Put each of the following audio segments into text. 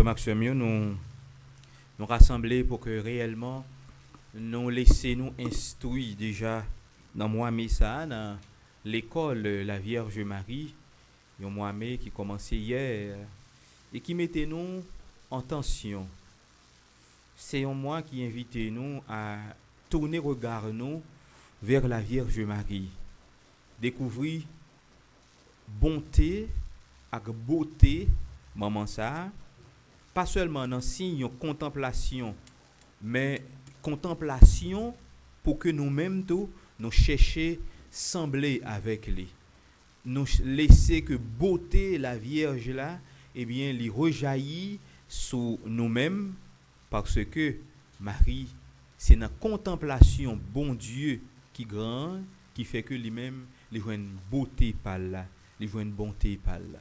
Maxime, nous rassembler pour que réellement nous laissons nous instruire déjà dans moi ça dans l'école la Vierge Marie, un moi qui commençait hier et qui mettait nous en tension. C'est un moi qui invitait nous à tourner regard nous vers la Vierge Marie, découvrir bonté avec beauté maman ça, pas seulement dans signe contemplation, mais contemplation pour que nous-mêmes tout nous chercher sembler avec lui. Nous laisser que beauté la Vierge là, eh bien, lui rejaillit sur nous-mêmes parce que Marie, c'est dans contemplation bon Dieu qui grand, qui fait que lui-même, il voit une beauté par là, il voit une bonté par là.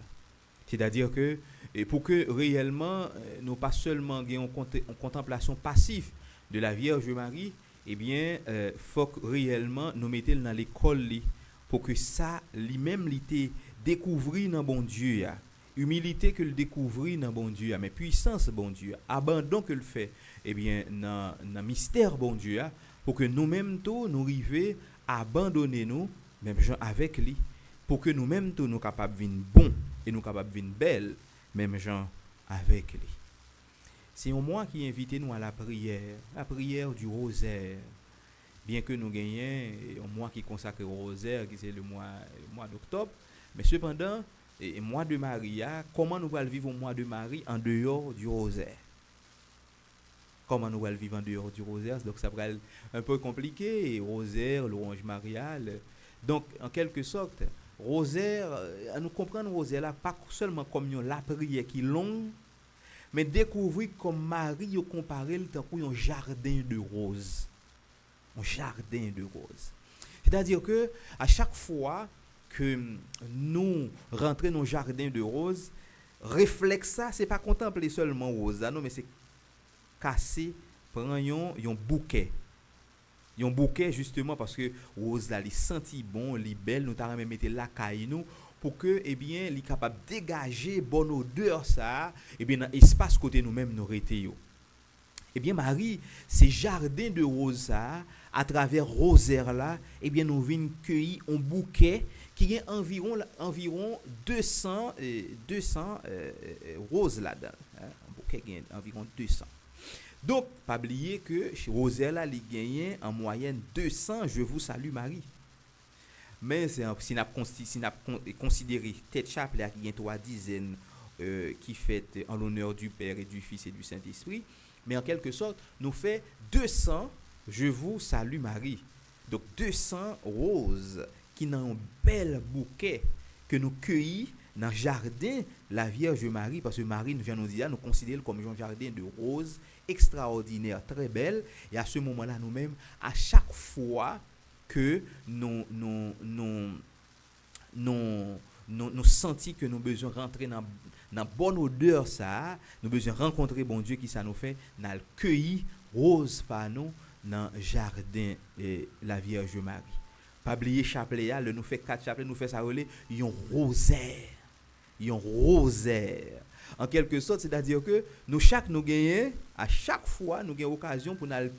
C'est-à-dire que pour que réellement nous pas seulement ayons une contemplation passive de la Vierge Marie, eh bien, faut que réellement nous mettions dans l'école pour que ça lui-même l'été découvrir dans bon Dieu, humilité que le découvrir dans bon Dieu, mais puissance bon Dieu, abandon que le fait, eh bien, dans mystère bon Dieu, pour que nous-mêmes tous nous arrivions à abandonner nous, même gens avec lui, pour que nous-mêmes tous nous capables de venir bon et nous capables de venir belle, même gens avec lui. C'est un mois qui invite nous à la prière du rosaire. Bien que nous gagnions un mois qui consacre au rosaire, qui c'est le mois d'octobre, mais cependant, le mois de Marie, comment nous allons vivre au mois de Marie en dehors du rosaire? Comment nous allons vivre en dehors du rosaire? Donc ça va être un peu compliqué, rosaire, l'orange mariale. Donc en quelque sorte, rosaire, à nous comprendre rosaire là, pas seulement comme la prière qui est longue, mais découvrir comme Marie a comparé le temps pour un jardin de roses. Un jardin de roses. C'est-à-dire que à chaque fois que nous rentrons dans un jardin de roses, réflexe ça, c'est pas contempler seulement rose, non, mais c'est casser, prendre un bouquet. Un bouquet justement parce que rose là, il senti bon, il belle, nous t'avons même mettre la caille nous pour que eh bien, il capable dégager bonne odeur ça, eh bien dans espace côté nous-mêmes nous rester yo. Eh bien Marie, ces jardins de roses ça, à travers rosaire là, eh bien nous venons cueillir un bouquet qui est environ 200 roses là-dedans, hein? Un bouquet qui est environ 200. Donc, pas oublier que chez Rosaire là, il gagne en moyenne 200 je vous salue Marie. Mais si on a considéré tête chapelet qui gagne 3 dizaines qui fait en l'honneur du Père et du Fils et du Saint-Esprit, mais en quelque sorte, nous fait 200 je vous salue Marie. Donc 200 roses qui n'ont un bel bouquet que nous cueillis dans le jardin la Vierge Marie, parce que Marie nous vient nous dire, nous considérons comme un jardin de roses extraordinaire, très belle, et à ce moment-là nous-mêmes, à chaque fois que nous sentons que nous besoin rentrer dans bonne odeur ça, nous besoin rencontrer bon Dieu qui ça nous fait, nous cueillir rose par nous dans le jardin la Vierge Marie. Pas oublier chapelet, nous fait 4 chapelets, nous fait ça relais, un rosaire. Un rosaire. En quelque sorte, c'est-à-dire que nous gagnons, à chaque fois, nous avons occasion pour nous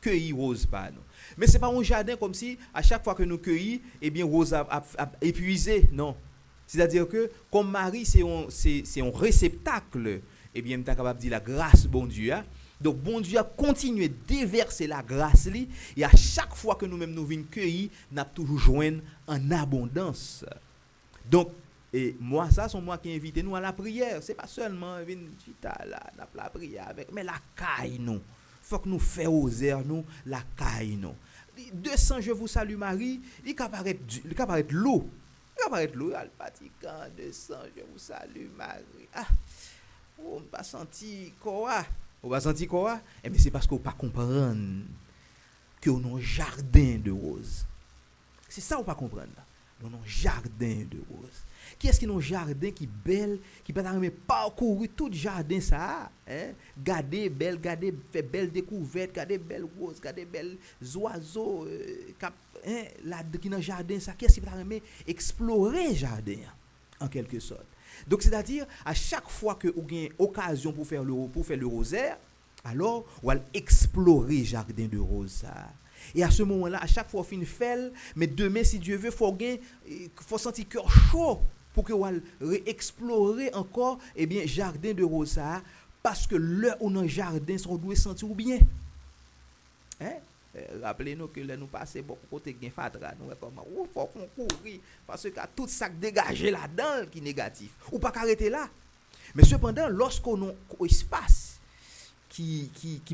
cueillir rose par nous. Mais ce n'est pas un jardin comme si, à chaque fois que nous cueillons, eh bien, rose a épuisé. Non. C'est-à-dire que, comme Marie, c'est un réceptacle, eh bien, nous sommes capables de dire la grâce, bon Dieu. Donc, bon Dieu a continué de déverser la grâce, et à chaque fois que nous-mêmes nous venons cueillir, nous avons toujours joindre en abondance. Donc, et moi, ça, c'est moi qui invite nous à la prière. Ce n'est pas seulement venir là, la prière avec, mais la caille, nous. Il faut que nous fassions oser, nous, la caille, nous. 200, je vous salue, Marie, il peut paraître l'eau. Il peut paraître l'eau, il fatigant, 200, je vous salue, Marie. Ah, on ne pas senti quoi? On va sentir quoi? Eh bien, c'est parce qu'on ne pas comprendre que nous avons un jardin de roses. C'est ça qu'on ne pas comprendre. Nous avons un jardin de roses. Qui est-ce qui a un jardin qui est belle, qui peut parcourir tout le jardin ça, hein? Garder belle, faire belle découverte, garder belle rose, garder belles oiseaux là qui dans le jardin ça, qui est-ce qui peut explorer le jardin en quelque sorte. Donc c'est-à-dire à chaque fois que vous avez occasion pour faire le rosaire, alors on va explorer jardin de rose ça. Et à ce moment-là, à chaque fois on fait, mais demain si Dieu veut, faut sentir cœur chaud pour que on réexplorer encore jardin de rose ça, parce que là où dans jardin on doit sentir bien. Hein? Rappelez-nous que là nous passons beaucoup côté gain fatra, nous comment faut qu'on courir parce que tout ça dégagé là-dedans qui est négatif. Ou pas arrêter là. Mais cependant, lorsqu'on a un espace qui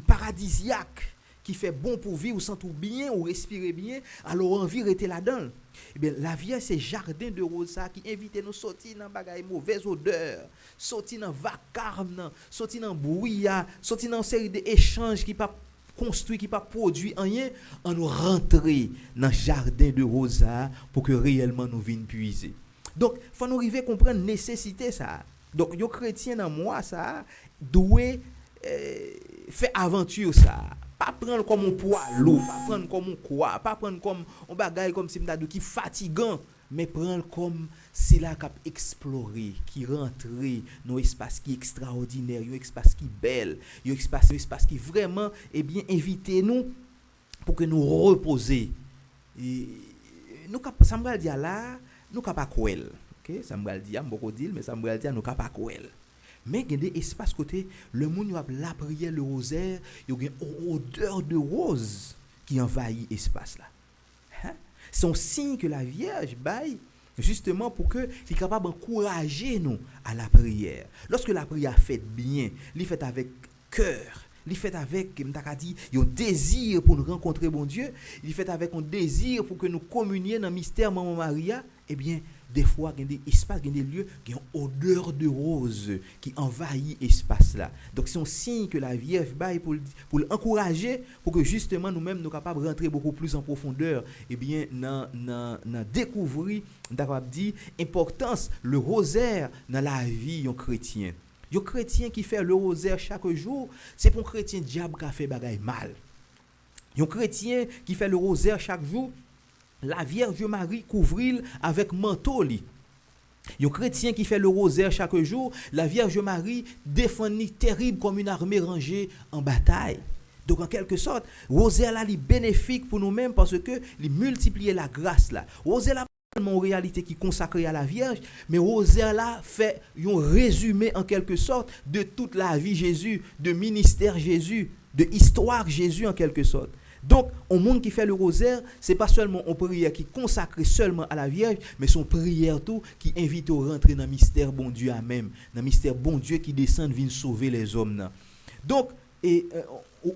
paradisiaque, qui fait bon pour vivre, ou sentir bien, ou respirer bien, alors envie rester là-dedans. Eh bien, la vie, c'est jardin de rose qui invite nous à sortir dans des mauvaises odeurs, sortir dans vacarme, sortir dans bruit, sortir dans une série d'échanges qui pas construit, qui pas produit rien, en nous rentrer dans le jardin de rose pour que réellement nous venions puiser. Donc, il faut nous arriver à comprendre la nécessité ça. Donc, les chrétiens dans moi, ça, doivent faire aventure ça. Pas prendre comme un poids lourd, pas prendre comme un quoi, pas prendre comme un bagage comme si m'ta qui fatigant, mais prendre comme c'est là qu'a explorer, qui rentrer dans un espace qui est extraordinaire, un espace qui est belle, un espace qui vraiment inviter nous pour que nous reposer. Et nous ça me dire là, nous pas quoi. OK, ça me dire beaucoup dire mais ça me dire nous pas quoi. Mais il y a des espaces côté le monde a la prière le rosaire, il y a une odeur de rose qui envahit l'espace là. Hein? C'est un signe que la Vierge baille justement pour que il est capable d'encourager nous à la prière. Lorsque la prière fait bien, il fait avec cœur, il fait avec un désir pour nous rencontrer bon Dieu, il fait avec un désir pour que nous communions dans le mystère Maman Maria, eh bien des fois, il y a des espaces, il y a des lieux qui ont odeur de rose qui envahit l'espace là. Donc, c'est un signe que la Vierge baille pour l'encourager, pour que justement nous-mêmes nous soyons capables de rentrer beaucoup plus en profondeur, dans découvrir, d'avoir dit, importance, le rosaire dans la vie d'un chrétien. Un chrétien qui fait le rosaire chaque jour, c'est pour un chrétien diable qui a fait bagaille mal. Un chrétien qui fait le rosaire chaque jour, la Vierge Marie couvre avec manteau li. Un chrétien qui fait le rosaire chaque jour, la Vierge Marie défend terrible comme une armée rangée en bataille. Donc en quelque sorte, rosaire là est bénéfique pour nous-mêmes parce que il multiplie la grâce là. Rosaire là en réalité qui est consacré à la Vierge, mais rosaire là fait un résumé en quelque sorte de toute la vie Jésus, de ministère Jésus, de histoire Jésus en quelque sorte. Donc, au monde qui fait le rosaire, c'est pas seulement une prière qui consacre seulement à la Vierge, mais son prière tout qui invite à rentrer dans le mystère bon Dieu à même, dans le mystère bon Dieu qui descend vient sauver les hommes. Donc, un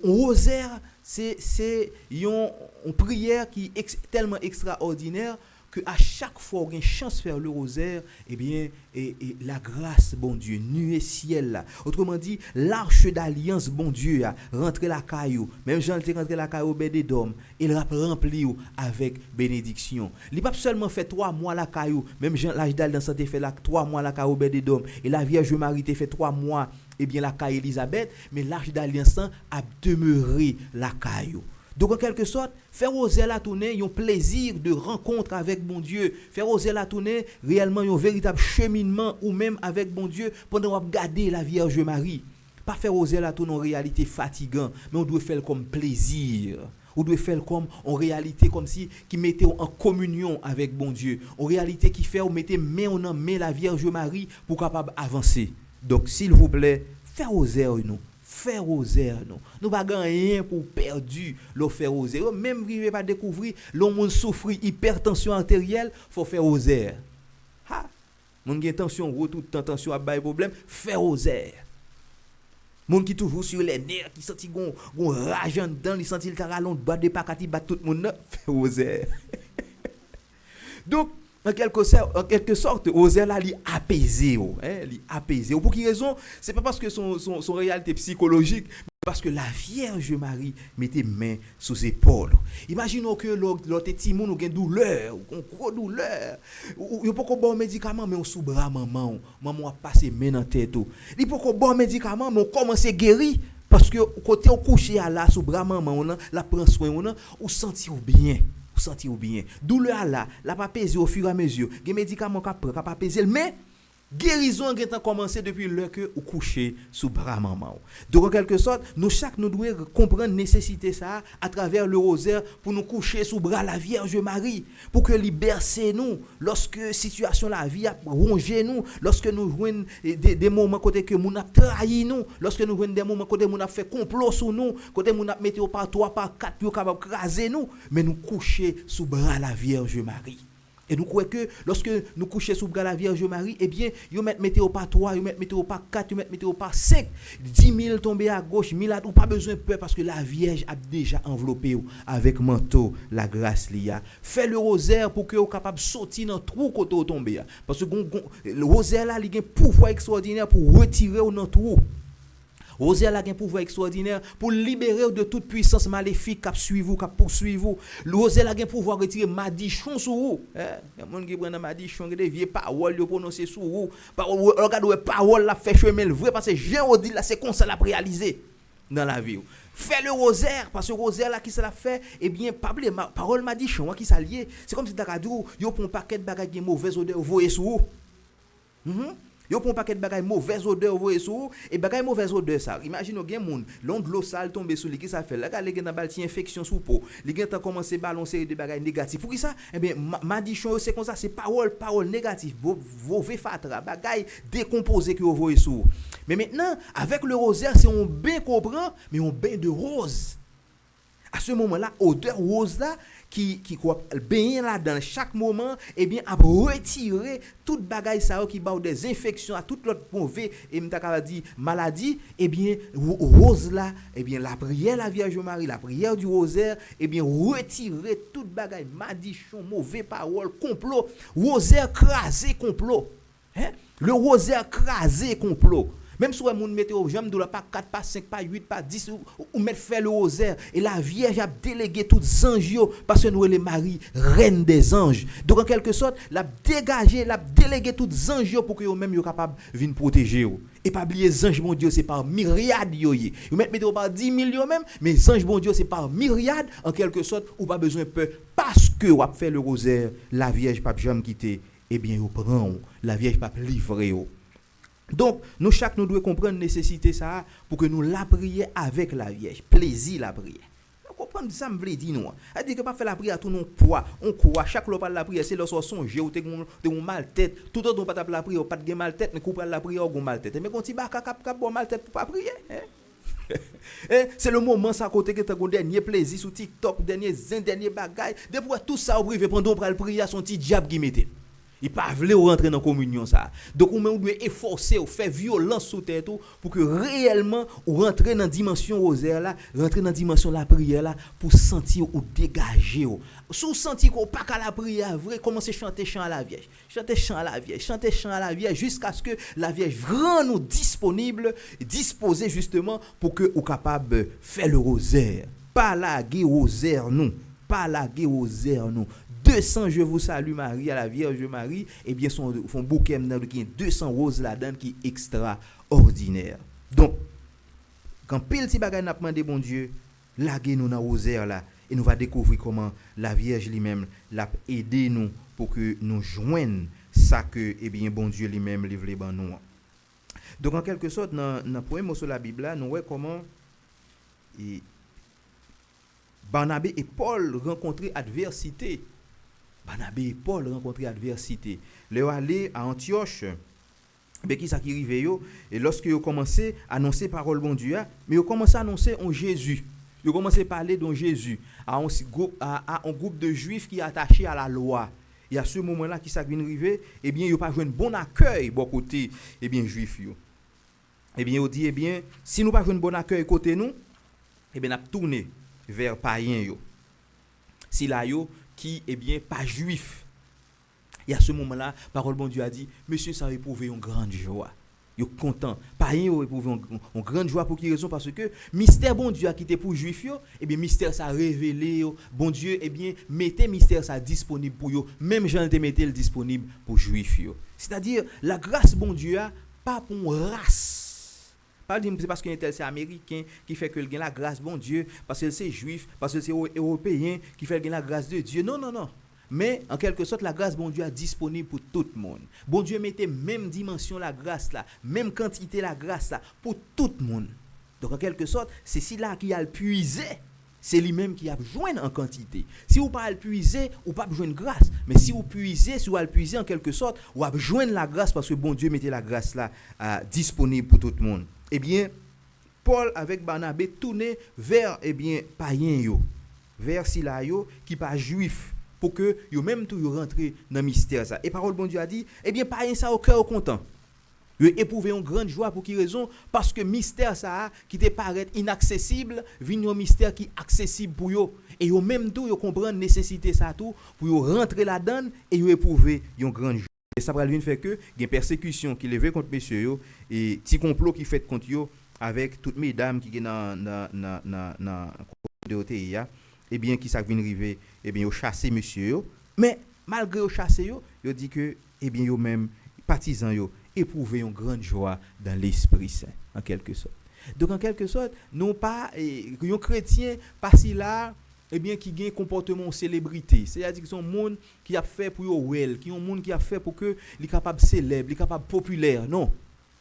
rosaire, c'est une prière qui est tellement extraordinaire que à chaque fois qu'on a une chance de faire le rosaire, et la grâce, bon Dieu, nuée ciel là. Autrement dit, l'arche d'alliance, bon Dieu, rentrer la caillou. Même Jean était rentré la caillou bédé d'homme, il a rempli avec bénédiction. Il n'a pas seulement fait 3 mois la caillou, même Jean l'âge d'alliance a fait 3 mois la caillou bédé d'homme, et la Vierge Marie a fait 3 mois, la caillou Élisabeth, mais l'arche d'alliance a demeuré la caillou. Donc en quelque sorte, faire oser la tourner, un plaisir de rencontre avec bon Dieu. Faire oser la tourner, réellement un véritable cheminement ou même avec bon Dieu pendant qu'on regarde la Vierge Marie. Pas faire oser la tourner en réalité fatigant, mais on doit faire comme plaisir. On doit faire comme en réalité comme si qui mettait en communion avec bon Dieu. En réalité qui fait on mettait main en main la Vierge Marie pour capable avancer. Donc s'il vous plaît, faire oser nous. Faire rosaire nous pas rien pour perdu le faire rosaire même river pas découvrir l'homme souffre hypertension artérielle faut faire rosaire ha mon gen tension retour tension a bail problème faire rosaire mon qui toujours sur les nerfs qui senti gon rage dedans il senti le caralon bat de pakati bat tout monde faire rosaire donc en quelque sorte, rosaire là li apaisé li apaisé. Pour quelle raison? C'est pas parce que son réalité psychologique, mais parce que la Vierge Marie mettait main sous ses épaules. Imaginons que l'autre petit moun a une douleur, une grosse douleur. Il peut pas bon médicament mais on sous bras maman a passé main dans tête. Il peut pas bon médicament mais on commence à guérir parce que côté on couché à là sous bras maman on la prend soin on sentir bien. Sentir bien douleur là la pas peser au fur et à mesure des médicaments qu'a pas peser mais Guérison a commencé depuis l'heure que vous couchez sous bras maman. Donc en quelque sorte, nous devons comprendre la nécessité ça à travers le rosaire pour nous coucher sous bras la Vierge Marie, pour que libère nous lorsque situation la vie a rongé nous, lorsque nous jouons des moments côté que nous a trahi nous, lorsque nous jouons des moments côté nous a fait complot sur nous, côté nous a mis par 3 par 4 pour capable craser nous, mais nous coucher sous bras la Vierge Marie. Et nous croyons que lorsque nous couchons sous bras la Vierge Marie, eh bien, ils mettent météo par 3, ils mettent météo par 4, ils mettent météo par 5, 10 000 tombés à gauche, 1000 à droite, pas besoin de peur parce que la Vierge a déjà enveloppé avec manteau la grâce liée. Fais le rosaire pour que vous soyez capable de sortir dans le trou côté où tomber. Parce que le rosaire là, il a un pouvoir extraordinaire pour retirer dans le trou. Rosaire a un pouvoir extraordinaire pour libérer de toute puissance maléfique qui suit vous, qui poursuit vous. Rosaire a un pouvoir de retirer madichon sur vous. Il y a des gens qui prennent madichon, des vieilles paroles qui prononcent sur vous. Regardez, parole la fait chemin le vrai parce que j'ai dit là, c'est comme ça la réaliser dans la vie. Fais le rosaire parce que le rosaire là qui ça l'a fait, eh bien, parole madichon qui s'allie. C'est comme si tu as dit, yo pour un paquet de bagages qui mauvaise odeur, vous voyez sur vous. Yo prend paquet de bagaille mauvaise odeur voyez sous et bagaille mauvaise odeur ça imagine au gen monde l'onde l'eau sale tomber sur lui qui ça fait là gars les gen dans balti infection sous peau les gen commencer balancer de bagaille négatif pour qui ça eh bien madichon c'est comme ça c'est parole négative mauvais fatra bagaille décomposé que vous voyez sous mais maintenant avec le rosaire c'est on bain comprend mais on bain de rose à ce moment là odeur rose là qui baigner là dans chaque moment et bien à retirer toute bagaille ça qui ba des infections à toute l'autre mauvais et m'ta dit maladie et bien rose là et bien la prière la Vierge Marie la prière du rosaire et bien retirer toute bagaille madichon mauvais parole complot rosaire crasé complot hein le rosaire crasé complot. Même si vous mettez au jambe, pas 4, pas 5, pas 8, pas 10, ou mettre faire le rosaire. Et la Vierge a délégué tous les anges, parce que nous, les Marie, reine des anges. Donc, en quelque sorte, la dégagé, la délégué tous les anges pour que vous-même soyez capables de venir protéger. Et pas oublier les anges, mon Dieu, c'est par myriades. Vous mettez par 10 millions même, mais les anges, mon Dieu, c'est par myriades. En quelque sorte, vous pas besoin de peur. Parce que vous avez fait le rosaire, la Vierge pas jamais quitter. Eh bien, vous prenez, la Vierge pas livrer. Donc, nous devons comprendre la nécessité ça pour que nous la prions avec la Vierge. Plaisir la prière. Vous comprenez ça, me veut dire nous. Elle dit que pas faire la prière à tout non poids. On croit chaque fois la prière c'est lorsqu'on songe ou t'es mal tête. Tout autre on pas la prière, pas de mal tête, mais couper la prière ou mal tête. Mais quand tu vas cap bon mal tête pour pas prier. C'est le moment ça côté que tu as un dernier plaisir sur TikTok, dernier bagaille. Depuis tout ça au privé pendant pour prier son petit diable qui mettait. Il pas voulu rentrer dans la communion ça. Donc on doit efforcer ou faire violence sur tête pour que réellement on rentre dans la dimension rosaire là, rentrer dans la dimension la prière là pour sentir ou dégager. Sous sentir qu'on pas qu'à la prière vrai, commencer chanter chant à la Vierge. Chanter chant à la Vierge, chanter chant à la Vierge jusqu'à ce que la Vierge rend nous disponible, disposé justement pour que ou capable de faire le rosaire. Pas la rosaire nous, pas la rosaire nous. 200 je vous salue Marie à la Vierge Marie et bien son bouquet qui 200 roses là-dedans qui est extraordinaire. Donc quand pile ti bagay n'a demandé bon Dieu, laguer nous dans rosaire là et nous va découvrir comment la Vierge lui-même l'a aidé nous pour que nous joignent ça que eh bien bon Dieu lui-même livre les ban nous. Donc en quelque sorte dans premier mot sur la Bible là nous voyons comment Barnabé et Paul rencontraient adversité. Barnabé et Paul rencontrent adversité. Ils sont allés à Antioche. Mais qui ça qui arrivé yo et lorsque ils ont commencé à annoncer parole bon Dieu, mais ils ont commencé à annoncer en Jésus. Ils ont commencé à parler de Jésus à un groupe de juifs qui est attaché à la loi. Et à ce moment-là qui ça vient arriver, eh bien ils pas joué un bon accueil bon côté eh bien juif yo. Eh bien ils dit eh bien si nous pas joué un bon accueil côté nous, eh bien n'a tourner vers païen yo. Si là yo qui est bien pas juif. Et à ce moment-là, parole bon Dieu a dit, monsieur ça a éprouvé une grande joie. Yo content. Païen a éprouvé une grande joie pour quelle raison parce que mystère bon Dieu a quitté pour juif yo, et bien mystère ça révélé yo. Bon Dieu et bien mettez mystère ça disponible pour yo, même Jean te mettez le disponible pour juif yo. C'est-à-dire la grâce bon Dieu a pas pour une race. C'est parce que c'est américain qui fait que il gagne la grâce bon Dieu, parce que c'est juif, parce que c'est européen qui fait qu'il gagne la grâce de Dieu. Non. mais en quelque sorte, la grâce, bon Dieu, est disponible pour tout le monde. Bon Dieu mettait même dimension la grâce là, même quantité la grâce là, pour tout le monde. Donc en quelque sorte, c'est là qui a le puisé. C'est lui-même qui a besoin en quantité. Si vous pas le puiser, ou pas besoin de grâce. Mais si vous puisez, si vous le puiser en quelque sorte, vous avez besoin de la grâce parce que bon Dieu mettait la grâce là disponible pour tout le monde. Eh bien, Paul avec Barnabé tourné vers païen yo, vers Sila yo qui pas juif pour que yo même tout yo rentrer dans mystère ça. Et parole bon Dieu a dit, eh bien païen ça au cœur content. Yo éprouvé une grande joie pour qui raison? Parce que mystère ça qui te paraît inaccessible, vient un mystère qui accessible pour yo et yo même tout yo comprendre nécessité ça tout pour yo rentrer là-dedans et yo éprouver une grande joie. Et ça va venir faire que des persécutions qui levé contre messieurs yo et petit complot qui fait contre yo avec toutes mes dames qui sont dans de OTIA, eh bien, qui ça vient arriver, eh bien, ils chasser monsieur, mais malgré ils chasser, ils dit que, eh bien, ils même, partisans, éprouver une grande joie dans l'Esprit Saint, en quelque sorte. Donc, en quelque sorte, non pas, un chrétien, pas si là, eh bien, qui gagne comportement de célébrité. C'est-à-dire que c'est un monde qui a fait pour eux well, qui est un monde qui a fait pour que les capable célèbre, les capable populaire. Non,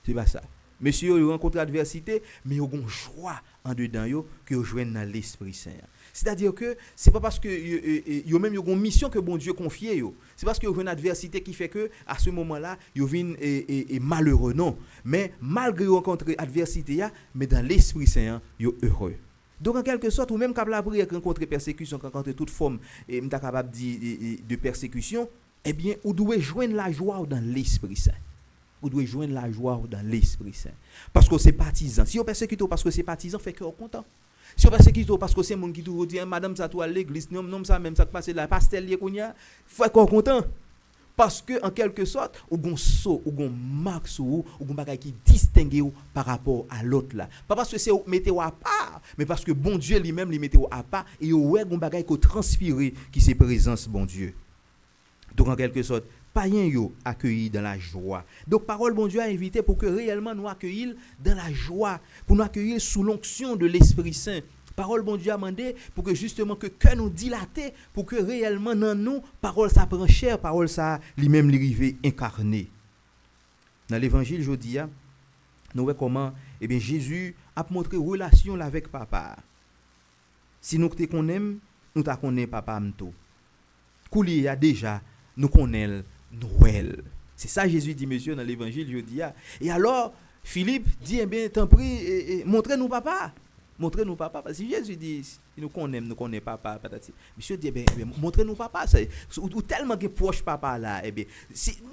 c'est pas ça. Monsieur, ils rencontrent l'adversité, mais ils ont une joie en dedans que ils joignent dans l'Esprit Saint. C'est-à-dire que c'est pas parce que ils ont même une mission que bon Dieu confie yo. C'est parce que ils ont une adversité qui fait que à ce moment-là, ils viennent malheureux non, mais malgré rencontrer adversité mais dans l'Esprit Saint, ils sont heureux. Donc en quelque sorte, ou même quand la prière rencontrer persécution, rencontrer toute forme et m'ta capable de persécution, eh bien, vous devez joindre la joie dans l'Esprit Saint. Vous devez joindre la joie dans l'Esprit Saint. Parce que c'est partisan. Si vous persécutez parce que c'est partisan, fait que vous content. Si vous persécutez parce que c'est monde qui vous dit madame ça toi à l'église, non ça même ça qui passe là pastel lié kounya, fait que vous content. Parce que en quelque sorte, ou gon saut, ou gon marque sur ou gon bagay qui distingue ou par rapport à l'autre là. Pas parce que c'est mettez à part, mais parce que bon Dieu lui-même lui mettez à part et ouais gon bagay qui transpirer qui c'est présence bon Dieu. Donc en quelque sorte païens yo accueillis dans la joie. Donc parole bon Dieu a invité pour que réellement nous accueillir dans la joie, pour nous accueillir sous l'onction de l'Esprit Saint. Parole bon Dieu a demandé pour que justement que cœur nous dilaté, pour que réellement dans nous parole ça prend chair, parole ça lui-même l'arrivé incarné. Dans l'évangile jodi a nous voyons comment Jésus a montré relation avec papa. Si nous te connaissons, nous ta connaissons papa m'to. Koulier a déjà nous connaissons Noël. C'est ça Jésus dit monsieur dans l'évangile jeudi. Et alors Philippe dit tant prie montrez-nous papa. Montrez-nous papa parce que Jésus dit nous connaît papa patati. Monsieur dit montrez-nous papa ou tellement que proche papa là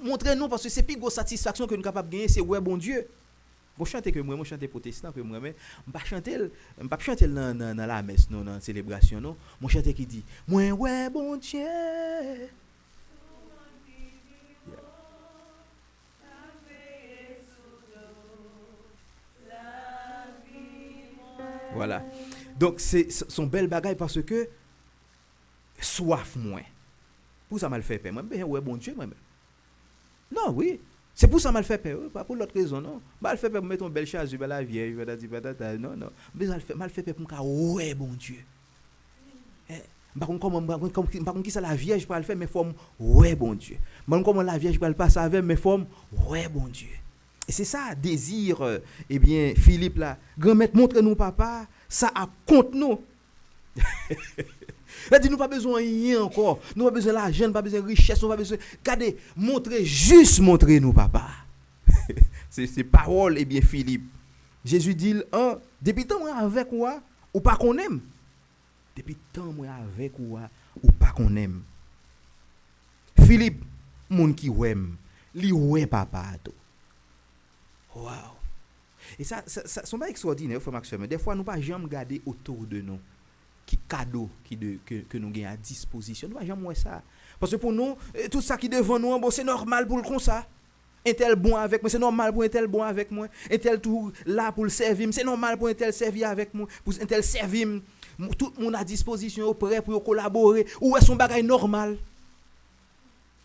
montrez-nous parce que c'est plus grosse satisfaction que nous capable gagner c'est ouais bon Dieu. Moi chanter que moi chanter protestant que moi mais pas chanter dans la messe non dans célébration non. Moi chanter qui dit moi ouais bon Dieu. Voilà. Donc c'est son bel bagaille parce que soif moins. Pour ça mal fait peur. Moi ben ouais bon Dieu moi. Non, oui. C'est pour ça mal fait peur, pas pour l'autre raison non. Mal fait peur pour mettre une belle charge sur la vieille, non. Mais mal fait peur pour ka ouais bon Dieu. Par contre qui ça la vierge pour le faire mais forme ouais bon Dieu. Par comment la vierge pour le passer avec mais forme ouais bon Dieu. Et c'est ça désir Philippe là, grand-mère montre-nous papa, ça a compte nous. Là dit nous pas besoin rien encore, nous pas besoin l'argent, pas besoin richesse, nous pas besoin regardez, montrez-nous papa. c'est parole Philippe. Jésus dit depuis tant moi avec moi ou pas qu'on aime. Depuis tant moi avec ou pas qu'on aime. Philippe moun qui aime, li ouais papa tout. Wow. Et ça sont pas extraordinaire, frère Maxime. Des fois, nous pas jamais regarder autour de nous qui cadeau que nous gagnons à disposition. Nous pas jamais voir ça. Parce que pour nous, tout ça qui devant nous, bon, c'est normal pour le comme ça. Un tel bon avec moi, c'est normal pour un tel bon avec moi. Un tel tout là pour le servir, c'est normal pour un tel servir avec moi. Pour un tel servir, tout le monde à disposition, prêt pour collaborer. Ou est son bagage normal?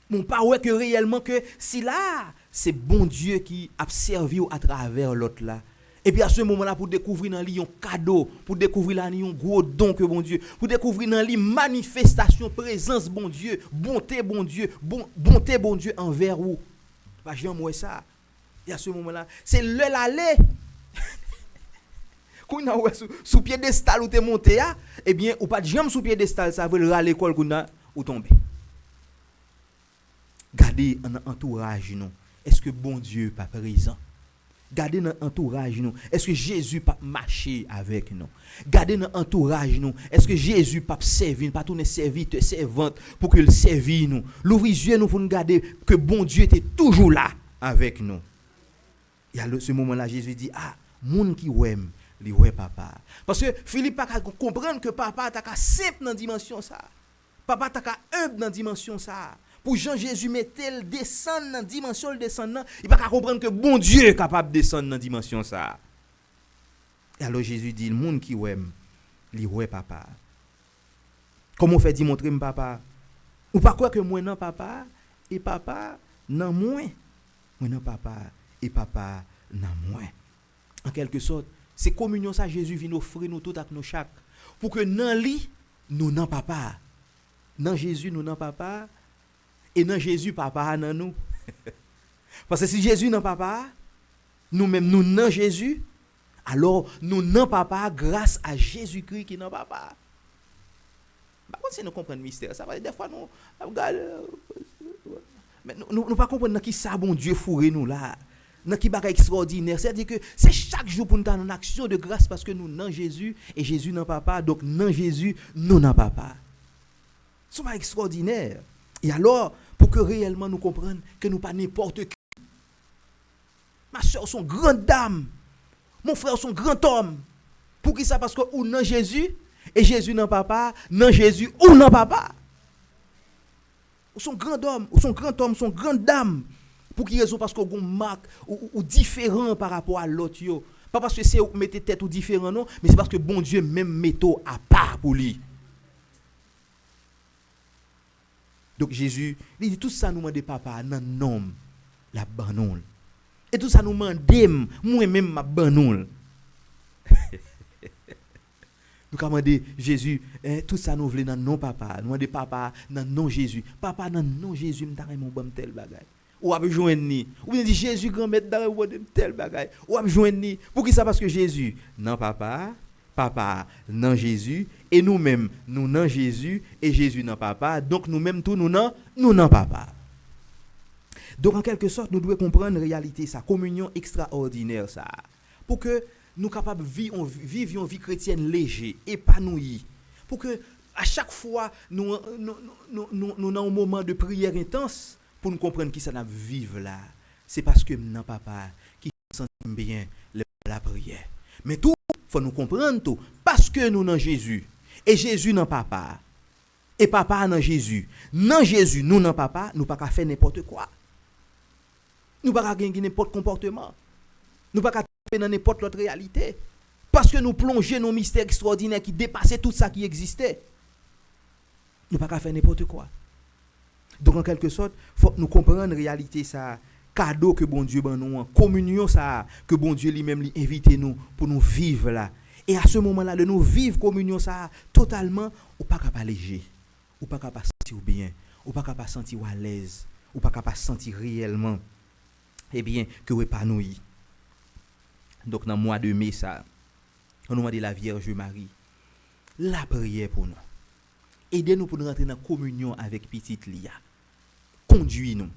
Mon pas ouais que réellement que si là c'est bon Dieu qui a servi à travers l'autre là Et puis à ce moment-là, pour découvrir dans lui un cadeau, pour découvrir là un gros don que bon Dieu, pour découvrir dans lui manifestation, présence bon Dieu, bonté bon Dieu, bonté bon Dieu envers vous. Pas jamais moi ça. Et à ce moment-là, c'est l'aller. Quand on a sous piédestal ou t'es monté là, eh bien, ou pas de jambe sous piédestal, ça veut le l'école qu'on a ou tomber. Gardez un entourage non. Est-ce que bon Dieu pas présent? Gardez dans entourage nous. Est-ce que Jésus pas marcher avec nous? Gardez dans entourage nous. Est-ce que Jésus pas servir, pas tourner serviteur, servante pour que le servir nous. L'ouvrir yeux nous pour nous garder que bon Dieu était toujours là avec nous. Et à ce moment-là, Jésus dit moun qui aime, li ouais papa. Parce que Philippe pas comprendre que papa t'a simple dans dimension ça. Papa t'a humble dans dimension ça. Pour Jean Jésus mettel descendre dans dimension descendant, il pas comprendre que bon Dieu est capable de descendre dans dimension ça. Et alors Jésus dit le monde qui aime, li ouais papa. Comment fait dit montrer papa? Ou pas quoi que moi non papa et papa non moi. Moi non papa et papa non moi. En quelque sorte, c'est communion ça Jésus vient offrir nous tout avec nos chaque pour que dans lui nous non papa. Dans Jésus nous non papa. Et dans Jésus, papa, dans nous. Parce que si Jésus n'a papa, nous-mêmes, nous dans Jésus, alors nous n'avons papa grâce à Jésus-Christ qui n'a papa. Par contre, si nous comprenons le mystère, ça va des fois nous mais nous pas comprendre qui ça bon Dieu fourré nous là. Dans qui bagage extraordinaire, c'est-à-dire que c'est chaque jour pour nous dans une action de grâce parce que nous dans Jésus et Jésus n'a papa, donc dans Jésus, nous n'a papa. C'est pas extraordinaire. Et alors, pour que réellement nous comprenions que nous pas n'importe qui. Ma soeur sont grande dame. Mon frère sont grand homme. Pour qui ça? Parce que ou non Jésus, et Jésus non papa, non Jésus ou non papa. Ou sont grand homme, ou sont grand homme, sont grande dame. Pour qui raison? Parce qu'on a une marque ou différent par rapport à l'autre. Pas parce que c'est ou mettez tête ou différent, non, mais c'est parce que bon Dieu même metto à part pour lui. Donc Jésus, il dit tout ça nous demande papa dans nom la banon. Et tout ça nous demande moi-même ma banon. Nous commandons Jésus, tout ça nous voulons dans nom papa, nous demandons papa dans nom Jésus. Papa dans nom Jésus, m'ta mon bon tel bagay. Ou a besoin ni. Ou bien dit Jésus grand-mère dans tel bagay. Ou a besoin ni. Pour qui ça? Parce que Jésus non papa non Jésus et nous-mêmes nous non Jésus et Jésus non papa, donc nous-mêmes tout nous non papa. Donc en quelque sorte nous devons comprendre la réalité ça, communion extraordinaire ça, pour que nous capables vivre une vie chrétienne légère, épanouie, pour que à chaque fois nous dans un moment de prière intense pour nous comprendre qui ça n'a vivre là, c'est parce que non papa qui sent bien la prière. Mais tout faut nous comprendre tout parce que nous dans Jésus et Jésus dans papa et papa dans Jésus nous dans papa nous pas faire n'importe quoi, nous pas gagner n'importe comportement, nous pas tomber dans n'importe autre réalité parce que nous plonger dans un mystère extraordinaire qui dépassait tout ça qui existait, nous pas faire n'importe quoi. Donc en quelque sorte faut nous comprendre la réalité ça, cadeau que bon Dieu ban nous, communion ça que bon Dieu lui-même lui invite nous pour nous vivre là. Et à ce moment-là de nous vivre communion ça totalement, ou pas capable léger, ou pas capable sentir bien, ou pas capable sentir à l'aise, ou pas capable sentir réellement bien que épanoui. Donc dans le mois de mai ça, on nous demande la Vierge Marie la prière pour nous. Aidez-nous pour nous rentrer dans communion avec petite Lia. Conduis-nous.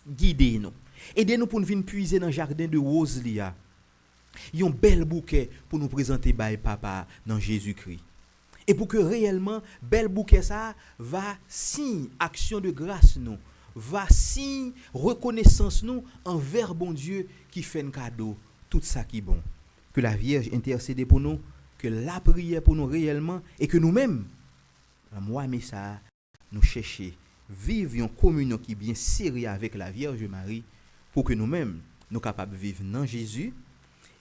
Guidez-nous. Aidez-nous pour nous venir puiser dans le jardin de rose Lia. Un bel bouquet pour nous présenter by papa dans Jésus-Christ. Et pour que réellement bel bouquet ça va signe action de grâce nous, va signe reconnaissance nous envers bon Dieu qui fait un cadeau tout ça qui est bon. Que la Vierge intercède pour nous, que la prière pour nous réellement et que nous-mêmes moi mais ça nous chercher vivre une communion qui est bien sérieuse avec la Vierge Marie pour que nous-mêmes nous capables de vivre dans Jésus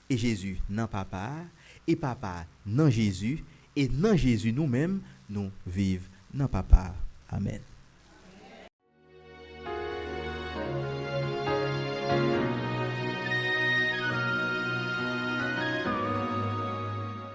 et Jésus dans papa et papa dans Jésus et dans Jésus nous-mêmes nous vivre dans papa. Amen.